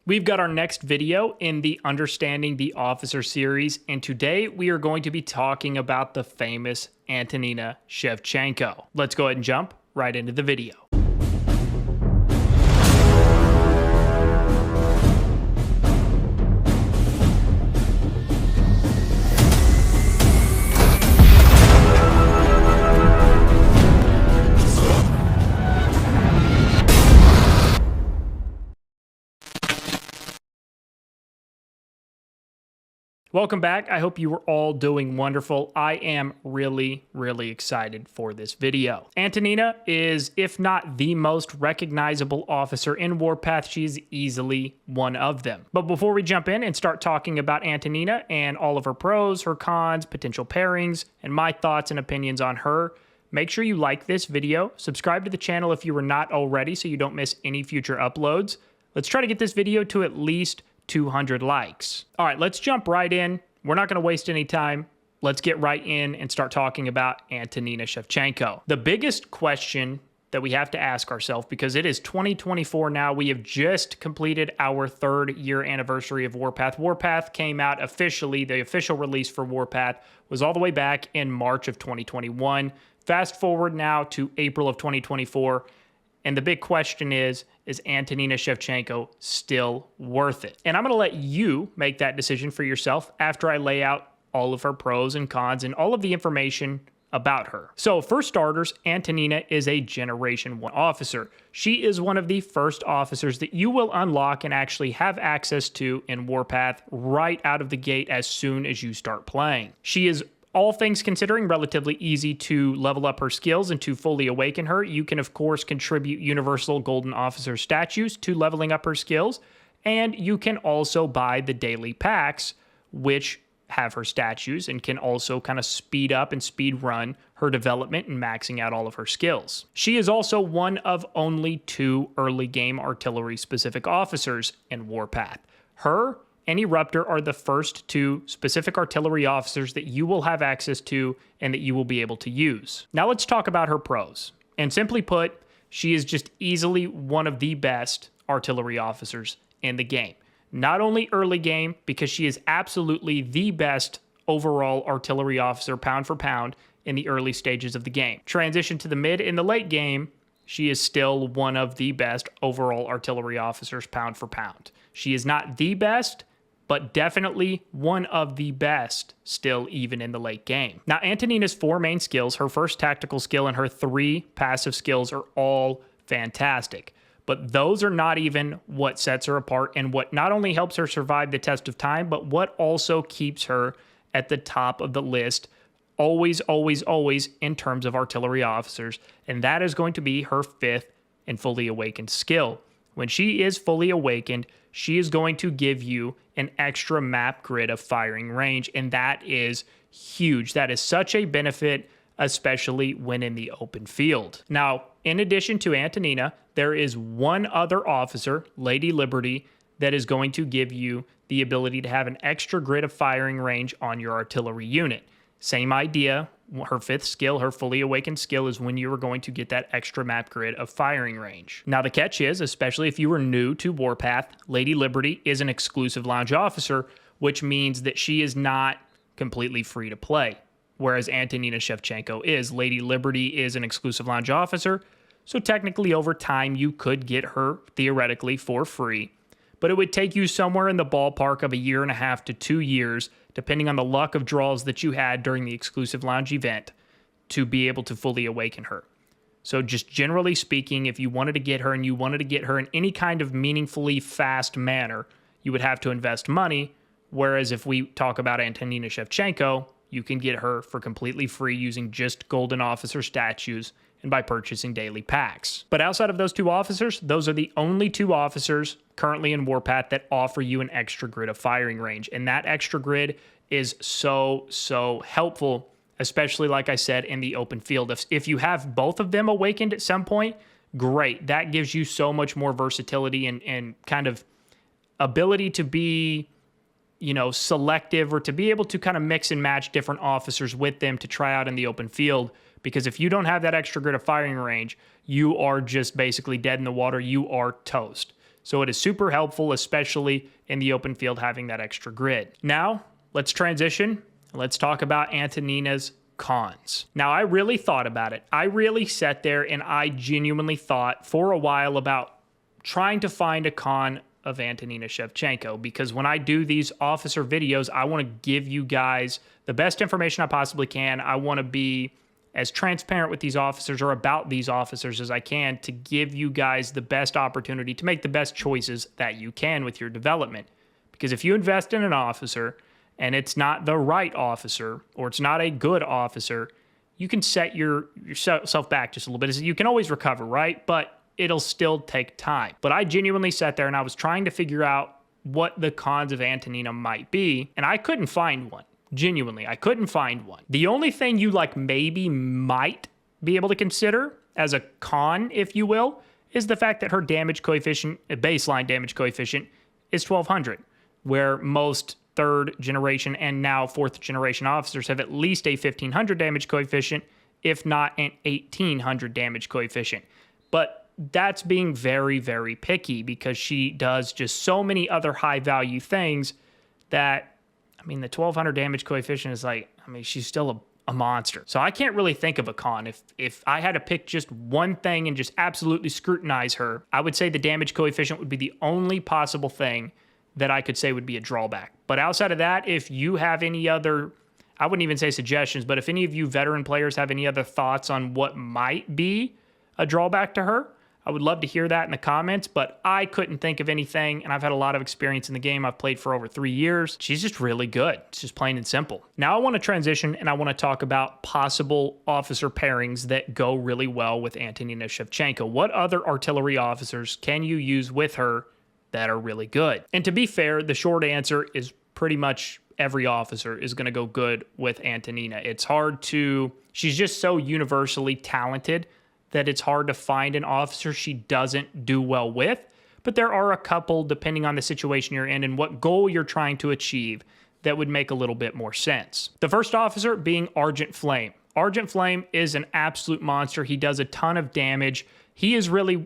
We've got our next video in the Understanding the Officer series, and today we are going to be talking about the famous Antonina Shevchenko. Let's go ahead and jump right into the video. Welcome back. I hope you are all doing wonderful. I am really excited for this video. Antonina is, if not the most recognizable officer in Warpath, she's easily one of them. But before we jump in and start talking about Antonina and all of her pros, her cons, potential pairings, and my thoughts and opinions on her, make sure you like this video, subscribe to the channel if you are not already so you don't miss any future uploads. Let's try to get this video to at least 200 likes. All right, let's jump right in. We're not going to waste any time. Let's get right in and start talking about Antonina Shevchenko. The biggest question that we have to ask ourselves, because it is 2024 now, we have just completed our 3rd year anniversary of Warpath. Warpath came out officially, the official release for Warpath was all the way back in March of 2021. Fast forward now to April of 2024. And the big question is Antonina Shevchenko still worth it? And I'm going to let you make that decision for yourself after I lay out all of her pros and cons and all of the information about her. So for starters, Antonina is a Generation 1 officer. She is one of the first officers that you will unlock and actually have access to in Warpath right out of the gate as soon as you start playing. She is, all things considering, relatively easy to level up her skills and to fully awaken her. You can, of course, contribute Universal Golden Officer statues to leveling up her skills, and you can also buy the daily packs, which have her statues and can also kind of speed up and speed run her development and maxing out all of her skills. She is also one of only 2 early game artillery specific officers in Warpath. Her and Eruptor are the first 2 specific artillery officers that you will have access to and that you will be able to use. Now let's talk about her pros. And simply put, she is just easily one of the best artillery officers in the game. Not only early game, because she is absolutely the best overall artillery officer pound for pound in the early stages of the game. Transition to the mid and the late game, she is still one of the best overall artillery officers pound for pound. She is not the best, but definitely one of the best still even in the late game. Now, Antonina's 4 main skills, her first tactical skill and her 3 passive skills are all fantastic. But those are not even what sets her apart and what not only helps her survive the test of time, but what also keeps her at the top of the list always in terms of artillery officers. And that is going to be her 5th and fully awakened skill. When she is fully awakened, she is going to give you an extra map grid of firing range, and that is huge. That is such a benefit, especially when in the open field. Now, in addition to Antonina, there is one other officer, Lady Liberty, that is going to give you the ability to have an extra grid of firing range on your artillery unit. Same idea. Her 5th skill, her fully awakened skill, is when you are going to get that extra map grid of firing range. Now, the catch is, especially if you are new to Warpath, Lady Liberty is an exclusive lounge officer, which means that she is not completely free to play. Whereas Antonina Shevchenko is. Lady Liberty is an exclusive lounge officer, so technically over time you could get her theoretically for free, but it would take you somewhere in the ballpark of 1.5 to 2 years, depending on the luck of draws that you had during the exclusive lounge event, to be able to fully awaken her. So just generally speaking, if you wanted to get her and you wanted to get her in any kind of meaningfully fast manner, you would have to invest money, whereas if we talk about Antonina Shevchenko, you can get her for completely free using just golden officer statues and by purchasing daily packs. But outside of those 2 officers, those are the only 2 officers currently in Warpath that offer you an extra grid of firing range. And that extra grid is so helpful, especially like I said, in the open field. If you have both of them awakened at some point, great. That gives you so much more versatility and kind of ability to be, you know, selective, or to be able to kind of mix and match different officers with them to try out in the open field. Because if you don't have that extra grid of firing range, you are just basically dead in the water. You are toast. So it is super helpful, especially in the open field, having that extra grid. Now, let's transition. Let's talk about Antonina's cons. Now, I really thought about it. I really sat there and I genuinely thought for a while about trying to find a con of Antonina Shevchenko, because when I do these officer videos, I want to give you guys the best information I possibly can. I want to be as transparent with these officers or about these officers as I can to give you guys the best opportunity to make the best choices that you can with your development. Because if you invest in an officer and it's not the right officer or it's not a good officer, you can set yourself back just a little bit. You can always recover, right? But it'll still take time. But I genuinely sat there and I was trying to figure out what the cons of Antonina might be, and I couldn't find one. Genuinely, I couldn't find one. The only thing you maybe might be able to consider as a con, if you will, is the fact that her damage coefficient, baseline damage coefficient, is 1200, where most third generation and now fourth generation officers have at least a 1500 damage coefficient, if not an 1800 damage coefficient. But that's being very, very picky because she does just so many other high value things that, I mean, the 1200 damage coefficient is she's still a monster. So I can't really think of a con. If I had to pick just one thing and just absolutely scrutinize her, I would say the damage coefficient would be the only possible thing that I could say would be a drawback. But outside of that, if you have any other, I wouldn't even say suggestions, but if any of you veteran players have any other thoughts on what might be a drawback to her, I would love to hear that in the comments, but I couldn't think of anything, and I've had a lot of experience in the game. I've played for over 3 years. She's just really good. It's just plain and simple. Now I want to transition, and I want to talk about possible officer pairings that go really well with Antonina Shevchenko. What other artillery officers can you use with her that are really good? And to be fair, the short answer is pretty much every officer is going to go good with Antonina. It's hard to, she's just so universally talented that it's hard to find an officer she doesn't do well with, but there are a couple, depending on the situation you're in and what goal you're trying to achieve, that would make a little bit more sense. The first officer being Argent Flame. Argent Flame is an absolute monster. He does a ton of damage. He is really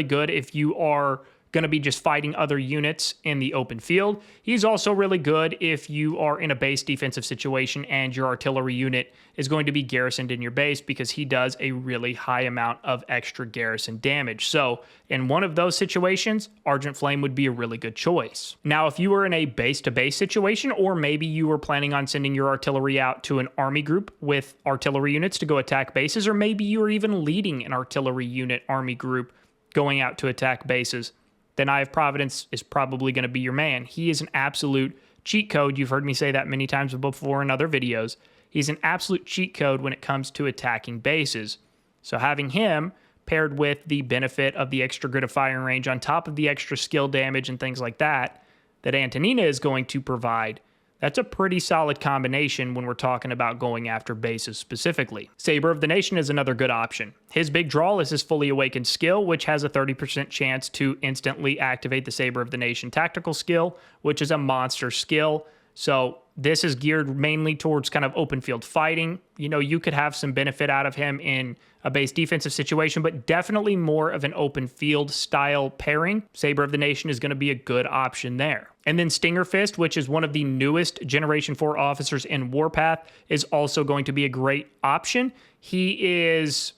good if you are going to be just fighting other units in the open field. He's also really good if you are in a base defensive situation and your artillery unit is going to be garrisoned in your base, because he does a really high amount of extra garrison damage. So in one of those situations, Argent Flame would be a really good choice. Now, if you were in a base-to-base situation, or maybe you were planning on sending your artillery out to an army group with artillery units to go attack bases, or maybe you were even leading an artillery unit army group going out to attack bases, then Eye of Providence is probably going to be your man. He is an absolute cheat code. You've heard me say that many times before in other videos. He's an absolute cheat code when it comes to attacking bases. So having him paired with the benefit of the extra grid of firing range on top of the extra skill damage and things like that, that Antonina is going to provide, that's a pretty solid combination when we're talking about going after bases specifically. Saber of the Nation is another good option. His big draw is his fully awakened skill, which has a 30% chance to instantly activate the Saber of the Nation tactical skill, which is a monster skill. So this is geared mainly towards kind of open field fighting. You know, you could have some benefit out of him in a base defensive situation, but definitely more of an open field style pairing. Saber of the Nation is going to be a good option there. And then Stinger Fist, which is one of the newest Generation 4 officers in Warpath, is also going to be a great option. He is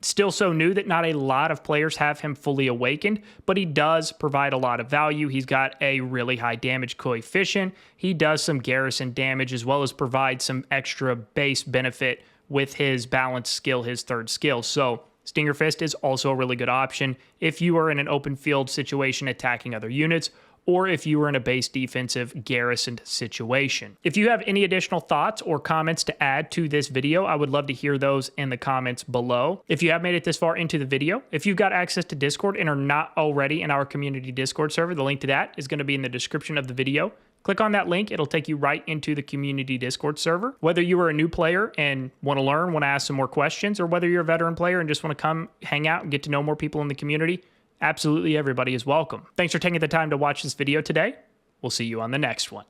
still so new that not a lot of players have him fully awakened, but he does provide a lot of value. He's got a really high damage coefficient. He does some garrison damage as well as provide some extra base benefit with his balanced skill, his third skill. So Stinger Fist is also a really good option if you are in an open field situation attacking other units, or if you were in a base defensive garrisoned situation. If you have any additional thoughts or comments to add to this video, I would love to hear those in the comments below. If you have made it this far into the video, if you've got access to Discord and are not already in our community Discord server, the link to that is going to be in the description of the video. Click on that link. It'll take you right into the community Discord server. Whether you are a new player and want to learn, want to ask some more questions, or whether you're a veteran player and just want to come hang out and get to know more people in the community, absolutely everybody is welcome. Thanks for taking the time to watch this video today. We'll see you on the next one.